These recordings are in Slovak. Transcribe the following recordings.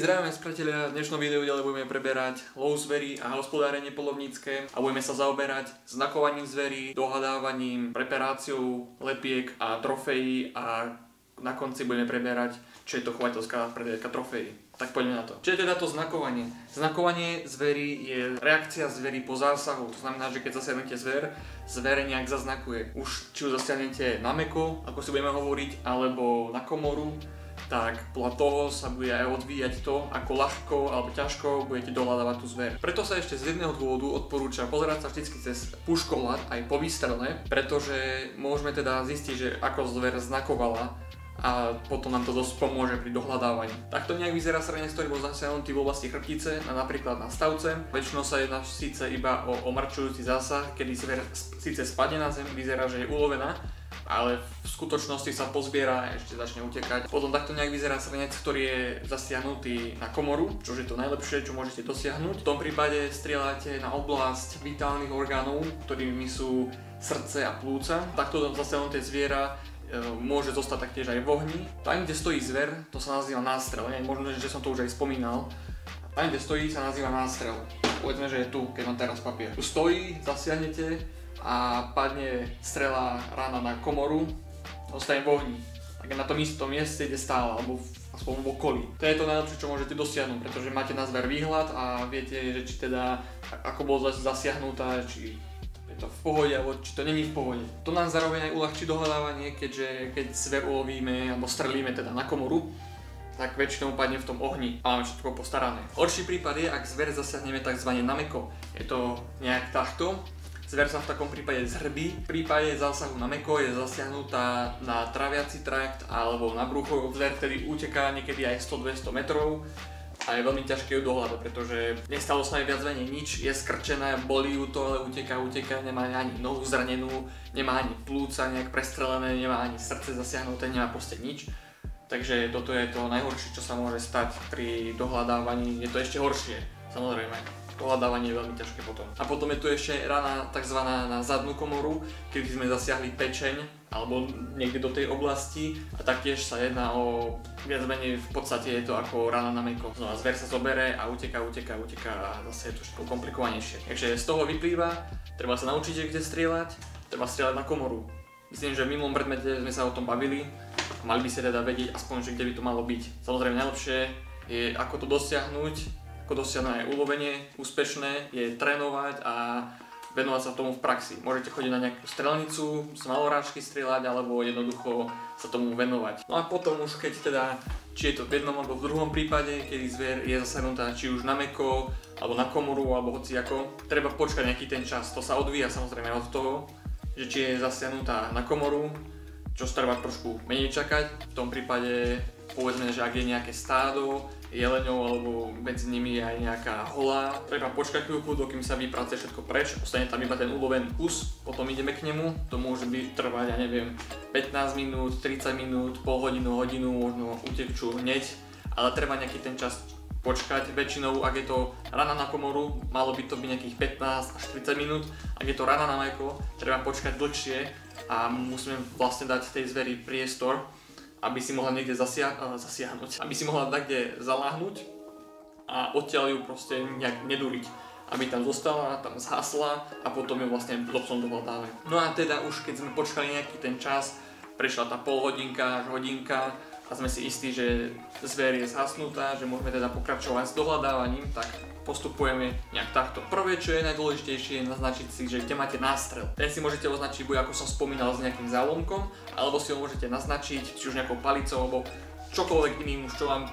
Zdravíme priatelia, v dnešnom videu ďalej budeme preberať lov zverí a hospodárenie poľovnícke a budeme sa zaoberať znakovaním zverí, dohľadávaním, preparáciou lepiek a trofejí a na konci budeme preberať, čo je to chovateľská predajka trofejí. Tak poďme na to. Čo je teda to znakovanie? Znakovanie zverí je reakcia zverí po zásahu, to znamená, že keď zasiahnete zver nejak zaznakuje. Už či ju zasiahnete na mäko, ako si budeme hovoriť, alebo na komoru, tak podľa toho sa bude aj odvíjať to, ako ľahko alebo ťažko budete dohľadávať tú zver. Preto sa ešte z jedného dôvodu odporúča pozerať sa vždy cez puškohľad aj po výstrele, pretože môžeme teda zistiť, že ako zver znakovala a potom nám to dosť pomôže pri dohľadávaní. Takto nejak vyzerá srnec, ktorý bol zasiahnutý v oblasti chrbtice, napríklad na stavce. Väčšinou sa jedná síce iba o omrčujúci zásah, kedy zver síce spadne na zem, vyzerá, že je ulovená, ale v skutočnosti sa pozbiera a ešte začne utekať. Potom takto nejak vyzerá srnec, ktorý je zasiahnutý na komoru, čo je to najlepšie, čo môžete dosiahnuť. V tom prípade strieľate na oblasť vitálnych orgánov, ktorými sú srdce a plúca. Takto zasiahnuté zviera môže zostať taktiež aj v ohni. Tam, kde stojí zver, to sa nazýva nástrel. Možno, že som to už aj spomínal. Tam, kde stojí, sa nazýva nástrel. Povedzme, že je tu, keď mám teraz papier. Tu stojí, zasiahnete a padne strela rána na komoru, ostane v ohni. Tak na tom istom mieste, kde stála, alebo aspoň v okolí. To je to najlepšie, čo môžete dosiahnuť, pretože máte na zver výhľad a viete, že či teda, ako bolo zasiahnutá, či je to v pohode, alebo či to není v pohode. To nám zároveň aj uľahčí dohľadávanie, keďže keď zver ulovíme, alebo strelíme teda na komoru, tak väčšinou padne v tom ohni a máme všetko postarané. Horší prípad je, ak zver zasiahneme tzv. Na mäko. Je to nejak takto. Zver sa v takom prípade zhrbí. V prípade zásahu na mäko je zasiahnutá na traviaci trakt alebo na brucho. Zver vtedy uteká niekedy aj 100-200 metrov a je veľmi ťažké ju dohľadať, pretože nestalo sa aj viac menej nič, je skrčená, bolí ju to, ale uteká, nemá ani nohu zranenú, nemá ani plúca nejak prestrelené, nemá ani srdce zasiahnuté, nemá proste nič. Takže toto je to najhoršie, čo sa môže stať pri dohľadávaní. Je to ešte horšie, samozrejme. Dohľadávanie je veľmi ťažké potom. A potom je tu ešte rana tzv. Na zadnú komoru, kedy sme zasiahli pečeň alebo niekde do tej oblasti a taktiež sa jedná o viac menej v podstate je to ako rana na mäko. Znova zver sa zobere a uteká a zase je to všetko komplikovanejšie. Takže z toho vyplýva, treba sa naučiť kde strieľať, treba strieľať na komoru. Myslím, že v minulom predmete sme sa o tom bavili a mali by ste teda vedieť aspoň, že kde by to malo byť. Samozrejme najlepšie je ako to dosiahnuť. Ako dosiahnuť aj ulovenie úspešné, je trénovať a venovať sa tomu v praxi. Môžete chodiť na nejakú strelnicu, z malorážky strieľať alebo jednoducho sa tomu venovať. No a potom už keď teda, či je to v jednom alebo v druhom prípade, kedy zver je zasahnutá či už na mäko, alebo na komoru, alebo hociako, treba počkať nejaký ten čas. To sa odvíja samozrejme od toho, že či je zasiahnutá na komoru, čo treba trošku menej čakať. V tom prípade povedzme, že ak je nejaké stádo jeleňov alebo medzi nimi je aj nejaká hola, treba počkať chvíľku, dokým sa vypracuje všetko preč, ostane tam iba ten ulovený kus, potom ideme k nemu, to môže byť trvať, ja neviem, 15 minút, 30 minút, pol hodinu, možno utekčú hneď, ale treba nejaký ten čas počkať. Väčšinou, ak je to rana na komoru, malo by to byť nejakých 15 až 30 minút, ak je to rana na mäko, treba počkať dlhšie a musíme vlastne dať tej zveri priestor, aby si mohla niekde zasiahnuť, aby si mohla niekde zaláhnuť a odtiaľ ju proste nejak nedúriť, aby tam zostala, tam zhasla a potom ju vlastne loptom dohľadáme. No a teda už keď sme počkali nejaký ten čas, prešla tá pol hodinka až hodinka a sme si istí, že zver je zhasnutá, že môžeme teda pokračovať s dohľadávaním, tak postupujeme nejak takto. Prvé, čo je najdôležitejšie, je naznačiť si, že kde máte nástrel. Ten si môžete označiť buď ako som spomínal s nejakým zálomkom, alebo si ho môžete naznačiť či už nejakou palicou, alebo čokoľvek iným, čo vám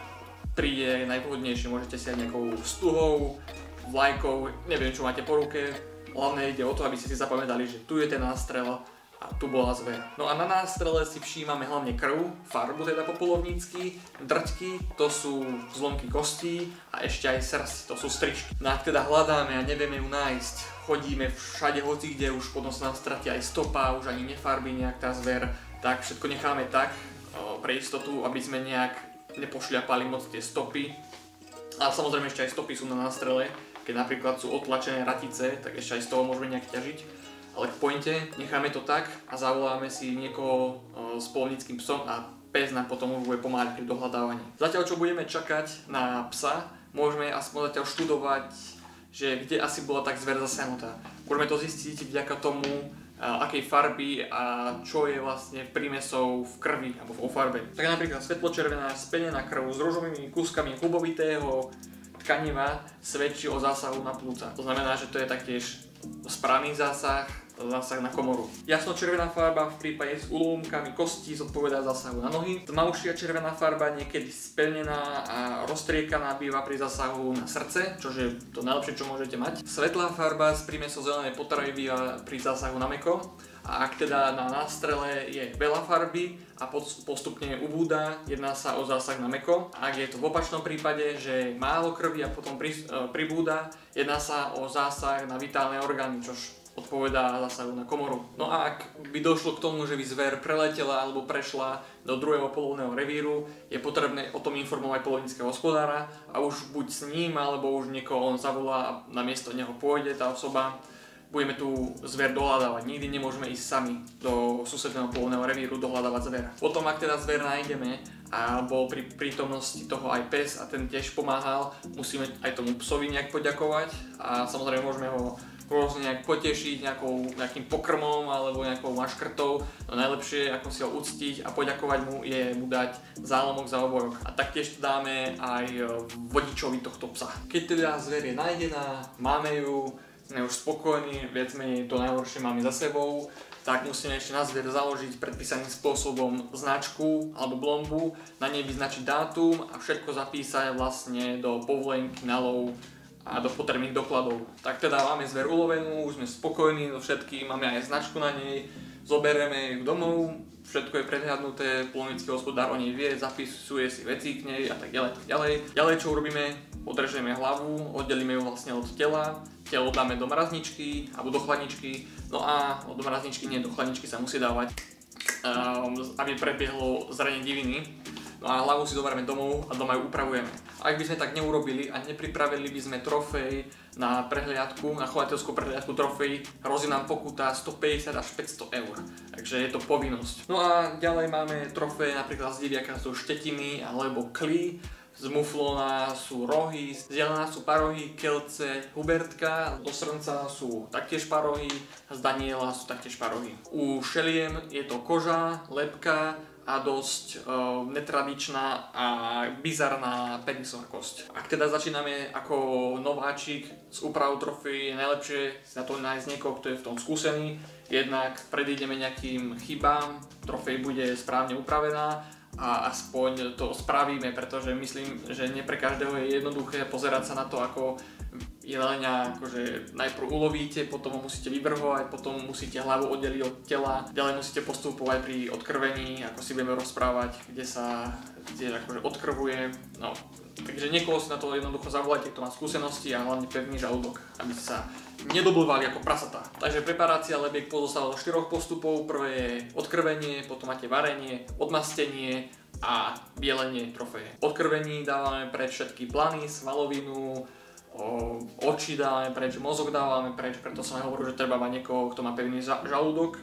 príde najvhodnejšie. Môžete si aj nejakou stuhou, vlajkou, neviem čo máte po ruke. Hlavne ide o to, aby ste si zapamätali, že tu je ten nástrel a tu bola zver. No a na nástrele si všímame hlavne krv, farbu teda po polovnícky, drťky, to sú zlomky kostí a ešte aj srsť, to sú strižky. No a teda hľadáme a nevieme ju nájsť, chodíme všade hoci kde, už potom sa nám stratí aj stopa, už ani nefarbí nejak tá zver, tak všetko necháme tak pre istotu, aby sme nejak nepošľapali moc tie stopy. A samozrejme ešte aj stopy sú na nástrele, keď napríklad sú otlačené ratice, tak ešte aj z toho môžeme nejak ťažiť. Ale k pointe, necháme to tak a zavoláme si niekoho s polovníckym psom a pes nám potom už bude pomáhať pri dohľadávaní. Zatiaľ čo budeme čakať na psa, môžeme aspoň zatiaľ študovať, že kde asi bola tak zver zasiahnutá. Môžeme to zistiť vďaka tomu, akej farby a čo je vlastne prímesou v krvi alebo vo farbe. Tak napríklad svetločervená spenená krv s ružovými kúskami klubovitého tkaniva svedčí o zásahu na plúca. To znamená, že to je taktiež správny zásah na komoru. Jasno-červená farba v prípade s úlomkami kostí zodpovedá zásahu na nohy. Tmavšia červená farba, niekedy spelnená a roztriekaná, býva pri zásahu na srdce, čo je to najlepšie, čo môžete mať. Svetlá farba s prímesou zelenej potravy býva pri zásahu na mäko. A ak teda na nástrele je veľa farby a postupne ubúda, jedná sa o zásah na mäko. Ak je to v opačnom prípade, že málo krvi a potom pribúda, jedná sa o zásah na vitálne orgány, čož odpovedá zásahu na komoru. No a ak by došlo k tomu, že by zver preletela alebo prešla do druhého polovného revíru, je potrebné o tom informovať polovníckeho hospodára a už buď s ním, alebo už niekoho on zavolá a na miesto neho pôjde tá osoba. Budeme tú zver dohľadávať. Nikdy nemôžeme ísť sami do susedného polovného revíru dohľadávať zver. Potom, ak teda zver nájdeme a bol pri prítomnosti toho aj pes a ten tiež pomáhal, musíme aj tomu psovi nejak poďakovať a samozrejme môžeme ho rôzne nejak potešiť nejakým pokrmom alebo nejakou maškrtou. No najlepšie, ako si ho uctiť a poďakovať mu, je mu dať zálomok za obojok. A taktiež dáme aj vodičovi tohto psa. Keď teda zver je nájdená, máme ju, sme už spokojní, viac menej to najhoršie máme za sebou, tak musíme ešte na zver založiť predpísaným spôsobom značku alebo blombu, na nej vyznačiť dátum a všetko zapísať vlastne do povolenky na lov a do potrebných dokladov. Tak teda máme zver ulovenú, už sme spokojní so všetkým, máme aj značku na nej, zoberieme ju domov, všetko je prehľadnuté, polovnícky hospodár o nej vie, zapisuje si veci k nej a tak ďalej, tak ďalej. Ďalej čo urobíme? Odrežeme hlavu, oddelíme ju vlastne od tela, telo dáme do mrazničky alebo do chladničky, no a do mrazničky nie, do chladničky sa musí dávať, aby prebiehlo zranie diviny. No a hlavu si zoberieme domov a doma ju upravujeme. Ak by sme tak neurobili a nepripravili by sme trofej na prehliadku, na chovateľskú prehliadku trofej, hrozí nám pokuta 150 až 500 eur. Takže je to povinnosť. No a ďalej máme trofeje napríklad z diviaka sú štetiny alebo kly, z muflóna sú rohy, z jelena sú parohy, kelce, hubertka, do srnca sú taktiež parohy, z daniela sú taktiež parohy. U šeliem je to koža, lebka a dosť netradičná a bizarná penisová kosť. Ak teda začíname ako nováčik s úpravou trofejí, je najlepšie si na to nájsť niekoho, kto je v tom skúsený. Jednak predídeme nejakým chybám, trofej bude správne upravená a aspoň to spravíme, pretože myslím, že nie pre každého je jednoduché pozerať sa na to, ako jelenia akože najprv ulovíte, potom ho musíte vyvrhovať, potom musíte hlavu oddeliť od tela, ďalej musíte postupovať pri odkrvení, ako si budeme rozprávať, kde akože odkrvuje. No, takže niekoho si na to jednoducho zavolajte, kto má skúsenosti a hlavne pevný žalúdok, aby sa nedoblvali ako prasatá. Takže preparácia lebiek pozostáva zo 4 postupov. Prvé je odkrvenie, potom máte varenie, odmastenie a bielenie trofeje. Odkrvení dávame preč všetky plany, svalovinu, oči dávame preč, mozog dávame preč, preto som aj hovoril, že treba mať niekoho, kto má pevný žalúdok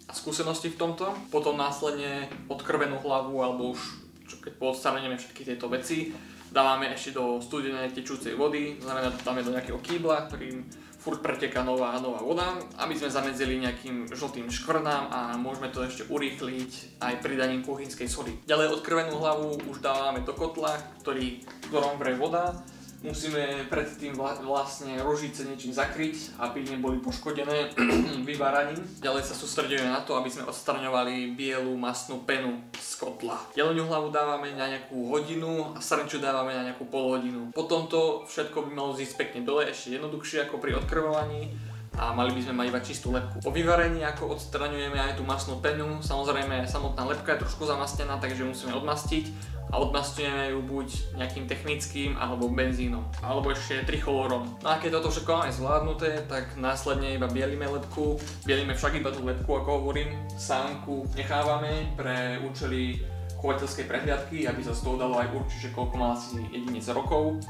a skúsenosti v tomto. Potom následne odkrvenú hlavu, alebo už keď poodstraníme všetky tieto veci, dávame ešte do studenej tečúcej vody, znamená, že dáme do nejakého kýbla, ktorým furt preteká nová voda, aby sme zamedzili nejakým žltým škvrnám a môžeme to ešte urýchliť aj pridaním kuchynskej sody. Ďalej odkrvenú hlavu už dávame do kotla, ktorom vrie voda. Musíme predtým vlastne rožice niečím zakryť, aby neboli poškodené vyváraním. Ďalej sa sústredíme na to, aby sme odstraňovali bielu masnú penu z kotla. Jeleniu hlavu dávame na nejakú hodinu a srnču dávame na nejakú polhodinu. Po tomto všetko by malo zísť pekne dole, ešte jednoduchšie ako pri odkrvovaní. a mali by sme mať iba čistú lepku. Po vyvarení ako odstraňujeme aj tú masnú penu, samozrejme samotná lepka je trošku zamastnená, takže musíme odmastiť a odmastujeme ju buď nejakým technickým alebo benzínom, alebo ešte tricholorom. No a keď toto všetko máme zvládnuté, tak následne iba bielime lepku, bielime však iba tú lepku, ako hovorím, sánku nechávame pre účely chovateľskej prehliadky, aby sa z toho dalo aj určiť, že koľko má asi jedinec rokov,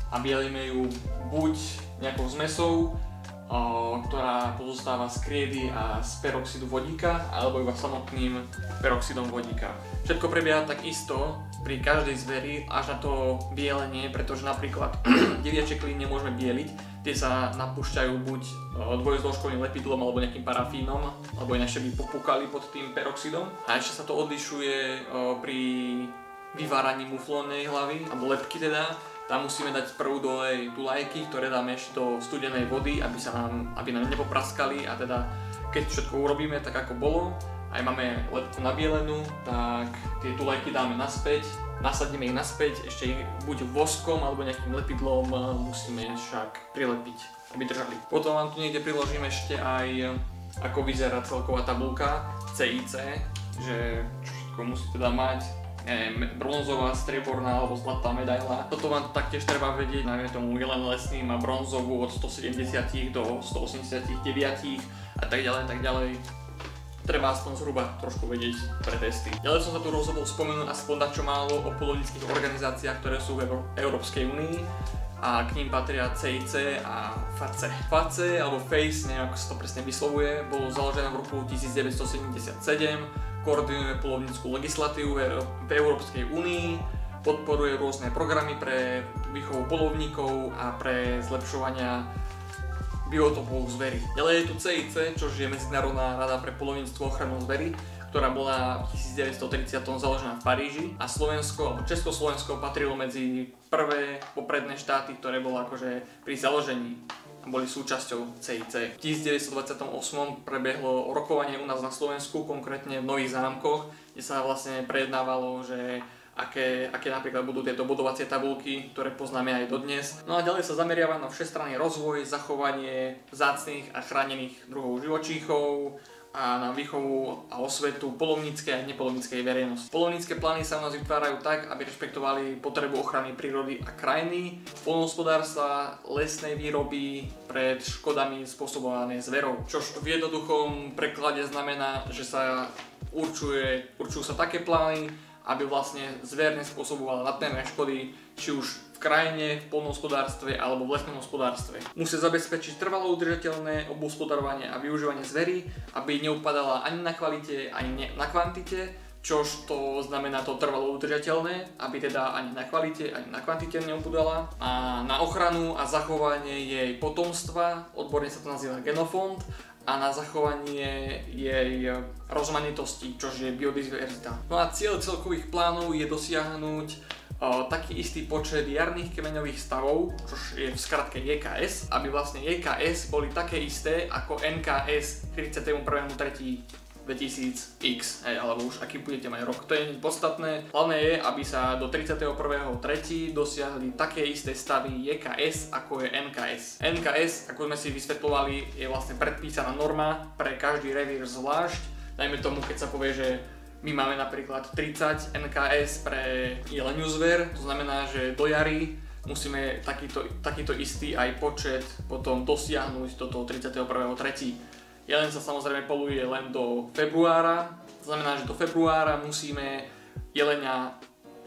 a bielime ju buď nejakou zmesou, ktorá pozostáva z kriedy a z peroxidu vodíka, alebo iba samotným peroxidom vodíka. Všetko prebieha takisto pri každej zveri až na to bielenie, pretože napríklad deviačie kliny nemôžeme bieliť, tie sa napúšťajú buď dvojzložkovým lepidlom alebo nejakým parafínom, alebo ináč by popukali pod tým peroxidom. A ešte sa to odlišuje pri vyváraní muflónnej hlavy, alebo lepky teda. Tam musíme dať prvú dole tulajky, ktoré dáme ešte do studenej vody, aby nám nepopraskali, a teda keď všetko urobíme tak ako bolo, aj máme lepku nabielenú, tak tie tulajky dáme naspäť, nasadíme ich naspäť, ešte ich buď voskom alebo nejakým lepidlom musíme však prilepiť, aby držali. Potom vám tu niekde priložím ešte aj ako vyzerá celková tabuľka CIC, že čo všetko musí teda mať. Bronzová, strieborná alebo zlatá medaila. Toto vám taktiež treba vedieť, najmä tomu jelen lesný má bronzovú od 170 do 189 a tak ďalej. Treba aspoň zhruba trošku vedieť pre testy. Ďalej som sa tu rozhodol spomenúť aspoň dačo málo o polovníckych organizáciách, ktoré sú v Európskej únii, a k ním patria CIC a FACE. FACE alebo FACE, neviem ako sa to presne vyslovuje, bolo založené v roku 1977, koordinuje polovnícku legislatívu v Európskej únii, podporuje rôzne programy pre výchovu polovníkov a pre zlepšovania biotopov zvery. Ďalej je tu CIC, čo je Medzinárodná rada pre polovníctvo a ochranu zvery, ktorá bola v 1930 založená v Paríži, a Slovensko, alebo Československo patrilo medzi prvé popredné štáty, ktoré bolo akože pri založení a boli súčasťou CIC. V 1928 prebehlo rokovanie u nás na Slovensku, konkrétne v Nových Zámkoch, kde sa vlastne prejednávalo, že aké napríklad budú tieto bodovacie tabuľky, ktoré poznáme aj dodnes. No a ďalej sa zameriava na všestranný rozvoj, zachovanie vzácnych a chránených druhov živočíchov a na výchovu a osvetu polovníckej a nepolovníckej verejnosti. Polovnícke plány sa u nás vytvárajú tak, aby rešpektovali potrebu ochrany prírody a krajiny, poľnohospodárstva, lesnej výroby pred škodami spôsobované zverou. Čož v jednoduchom preklade znamená, že sa určujú sa také plány, aby vlastne zver nespôsobovala nadmerné škody, či už v krajine, v poľnohospodárstve alebo v lesnom hospodárstve. Musí zabezpečiť trvalo udržateľné obhospodarovanie a využívanie zvery, aby neupadala ani na kvalite, ani na kvantite, čož to znamená to trvalo udržateľné, aby teda ani na kvalite, ani na kvantite neupadala. A na ochranu a zachovanie jej potomstva, odborne sa to nazýva genofond, a na zachovanie jej rozmanitosti, čož je biodiverzita. No a cieľ celkových plánov je dosiahnuť taký istý počet jarných kmeňových stavov, čo je v skratke JKS, aby vlastne JKS boli také isté ako NKS 31.3.2000X, alebo už aký budete mať rok. To je podstatné. Hlavné je, aby sa do 31.3. dosiahli také isté stavy JKS ako je NKS. NKS, ako sme si vysvetľovali, je vlastne predpísaná norma pre každý revír zvlášť. Dajme tomu, keď sa povie, že my máme napríklad 30 NKS pre jeleniu zver, to znamená, že do jary musíme takýto istý aj počet potom dosiahnuť do toho 31.3. Jelen sa samozrejme poluje len do februára, to znamená, že do februára musíme jelenia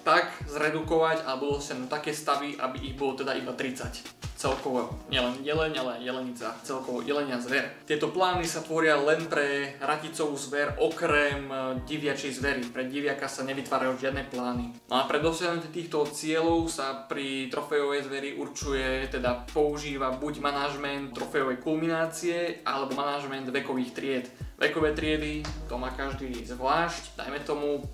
tak zredukovať alebo dosiahnuť také stavy, aby ich bolo teda iba 30. Celkovo nielen jeleň, ale aj jelenica, celkovo jelenia zver. Tieto plány sa tvoria len pre raticovú zver, okrem diviačej zvery. Pre diviaka sa nevytvárajú žiadne plány. No a pre dosiahnutie týchto cieľov sa pri trofejovej zveri používa buď manažment trofejovej kulminácie alebo manažment vekových tried. Vekové triedy, to má každý zvlášť, dajme tomu.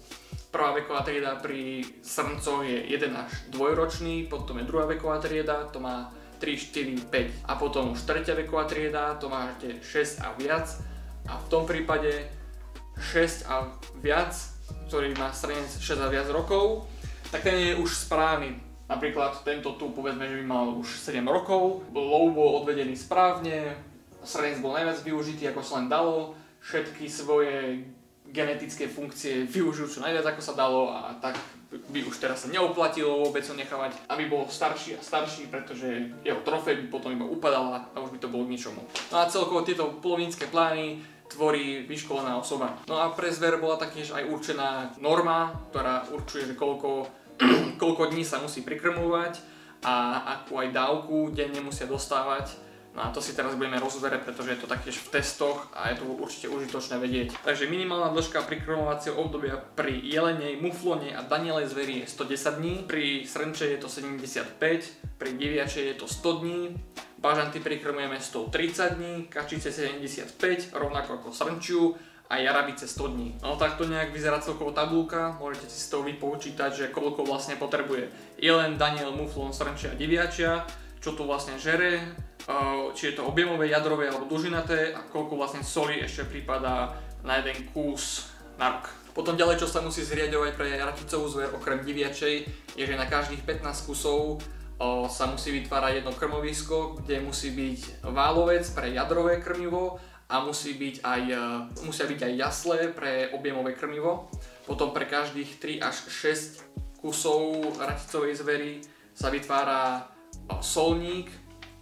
Prvá veková trieda pri srncoch je 1 až 2 ročný, potom je druhá veková trieda, to má 3, 4, 5 a potom už tretia veková trieda, to máte 6 a viac, a v tom prípade 6 a viac, ktorý má srnec 6 a viac rokov, tak ten je už správny. Napríklad tento tu, povedzme, že by mal už 7 rokov, lov bol odvedený správne, srnec bol najviac využitý, ako sa len dalo, všetky svoje genetické funkcie využijú čo najviac ako sa dalo a tak by už teraz sa neoplatilo vôbec ho nechávať, aby bol starší a starší, pretože jeho trofej by potom iba upadala a už by to bolo k ničomu. No a celkovo tieto polovnícke plány tvorí vyškolená osoba. No a pre zver bola taktiež aj určená norma, ktorá určuje, že koľko dní sa musí prikrmovať a akú aj dávku denne musia dostávať. No a to si teraz budeme rozberať, pretože je to taktiež v testoch a je to určite užitočné vedieť. Takže minimálna dĺžka prikrmovacieho obdobia pri jelenej, muflone a danielej zveri je 110 dní, pri srnče je to 75, pri diviačej je to 100 dní, bažanty prikrmujeme 130 dní, kačice 75, rovnako ako srnčiu a jarabice 100 dní. No takto nejak vyzerá celkovo tabulka, môžete si z toho vypočítať, že koľko vlastne potrebuje jelen, daniel, muflon, srnčia a diviačia, čo tu vlastne žere, či je to objemové, jadrové alebo dužinaté a koľko vlastne soli ešte prípada na jeden kus na rok. Potom ďalej, čo sa musí zriaďovať pre raticovú zver okrem diviačej, je, že na každých 15 kusov sa musí vytvárať jedno krmovisko, kde musí byť válovec pre jadrové krmivo a musia byť aj jasle pre objemové krmivo. Potom pre každých 3 až 6 kusov raticovej zvery sa vytvára solník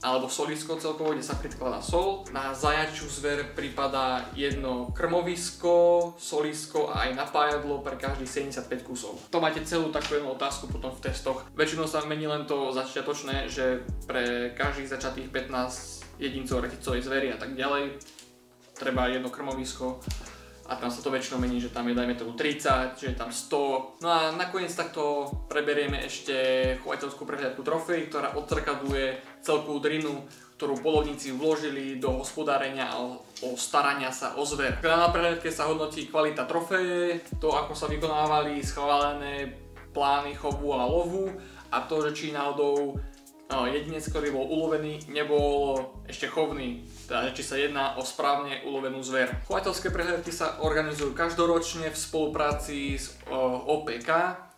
alebo solisko celkovo, kde sa predkladá sol. Na zajačiu zver pripadá jedno krmovisko, solisko a aj napájadlo pre každých 75 kusov. To máte celú takú jednu otázku potom v testoch. Väčšinou sa mení len to začiatočné, že pre každých začatých 15 jedincov raticovej zvery a tak ďalej treba jedno krmovisko. A tam sa to väčšinou mení, že tam je dajme tomu 30, že je tam 100. No a nakoniec takto preberieme ešte chovateľskú prehliadku trofej, ktorá odzrkadluje celkovú drinu, ktorú polovníci vložili do hospodárenia a o starania sa o zver. Na prehliadke sa hodnotí kvalita trofeje, to ako sa vykonávali schválené plány chovu a lovu a to, že či náhodou jedinec, ktorý bol ulovený, nebol ešte chovný, teda či sa jedná o správne ulovenú zver. Chovateľské prehliadky sa organizujú každoročne v spolupráci s OPK,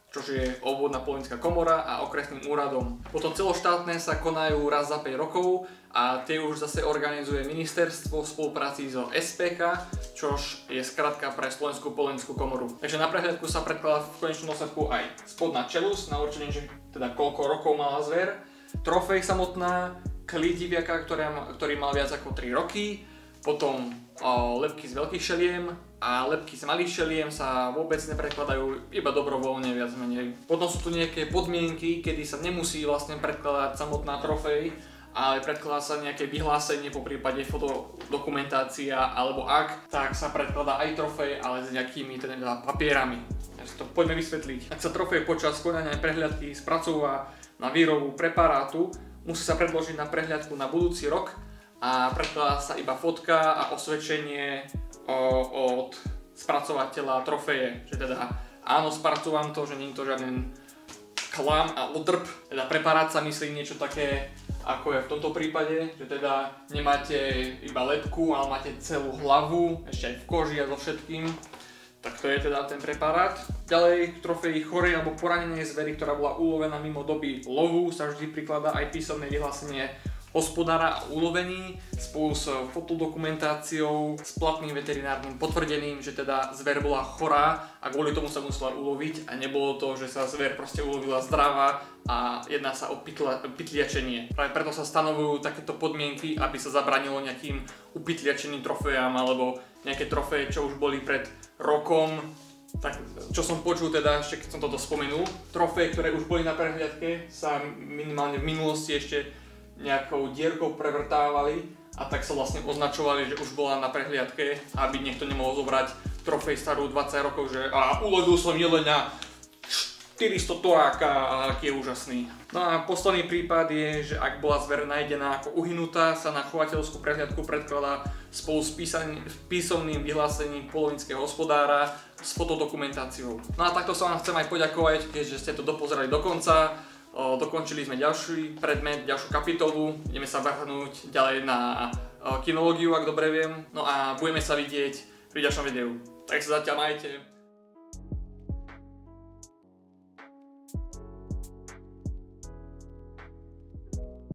čo je obvodná polovnícka komora a okresným úradom. Potom celoštátne sa konajú raz za 5 rokov a tie už zase organizuje ministerstvo v spolupráci so SPK, čož je skratka pre Slovenskú polovnícku komoru. Takže na prehliadku sa predkladá v konečnom dôsledku aj spodná čelusť na určenie, že teda koľko rokov mala zver, trofej samotná, klid diviaka, ktorý mal viac ako 3 roky, potom lebky z veľkých šeliem a lebky z malých šeliem sa vôbec neprekladajú, iba dobrovoľne viac menej. Potom sú tu nejaké podmienky, kedy sa nemusí vlastne predkladať samotná trofej, ale predkladá sa nejaké vyhlásenie, po prípade fotodokumentácia, alebo ak, tak sa predkladá aj trofej, ale s nejakými teda papierami. Takže to poďme vysvetliť. Ak sa trofej počas konania prehliadky spracúva na výrobu preparátu, musí sa predložiť na prehliadku na budúci rok a predkladá sa iba fotka a osvedčenie od spracovateľa trofeje, že teda áno, spracúvam to, že nie je to žiaden klam a odrb. Teda preparát sa myslí niečo také, ako je v tomto prípade, že teda nemáte iba lebku, ale máte celú hlavu, ešte aj v koži a so všetkým. Tak to je teda ten preparát. Ďalej k trofeji chorej alebo poranenej zvery, ktorá bola ulovená mimo doby lovu, sa vždy prikladá aj písomné vyhlásenie hospodára o ulovení spolu s fotodokumentáciou, s platným veterinárnym potvrdením, že teda zver bola chorá a kvôli tomu sa musela uloviť a nebolo to, že sa zver proste ulovila zdravá a jedná sa o pytliačenie. Práve preto sa stanovujú takéto podmienky, aby sa zabránilo nejakým upytliačeným trofejám alebo nejaké trofeje, čo už boli pred rokom. Tak čo som počul teda, ešte keď som toto spomenul, trofeje, ktoré už boli na prehliadke, sa minimálne v minulosti ešte nejakou dierkou prevrtávali a tak sa vlastne označovali, že už bola na prehliadke, aby niekto nemohol zobrať trofej starú 20 rokov, že ulovil som jelenia 400 toráka a aký je úžasný. No a posledný prípad je, že ak bola zver nájdená ako uhynutá, sa na chovateľskú prehliadku predkladá spolu s písomným vyhlásením polovníckeho hospodára s fotodokumentáciou. No a takto sa vám chcem aj poďakovať, keďže ste to dopozerali do konca. Dokončili sme ďalší predmet, ďalšiu kapitolu, ideme sa vrhnúť ďalej na kinológiu, ak dobre viem. No a budeme sa vidieť pri ďalšom videu. Tak sa zatiaľ majte.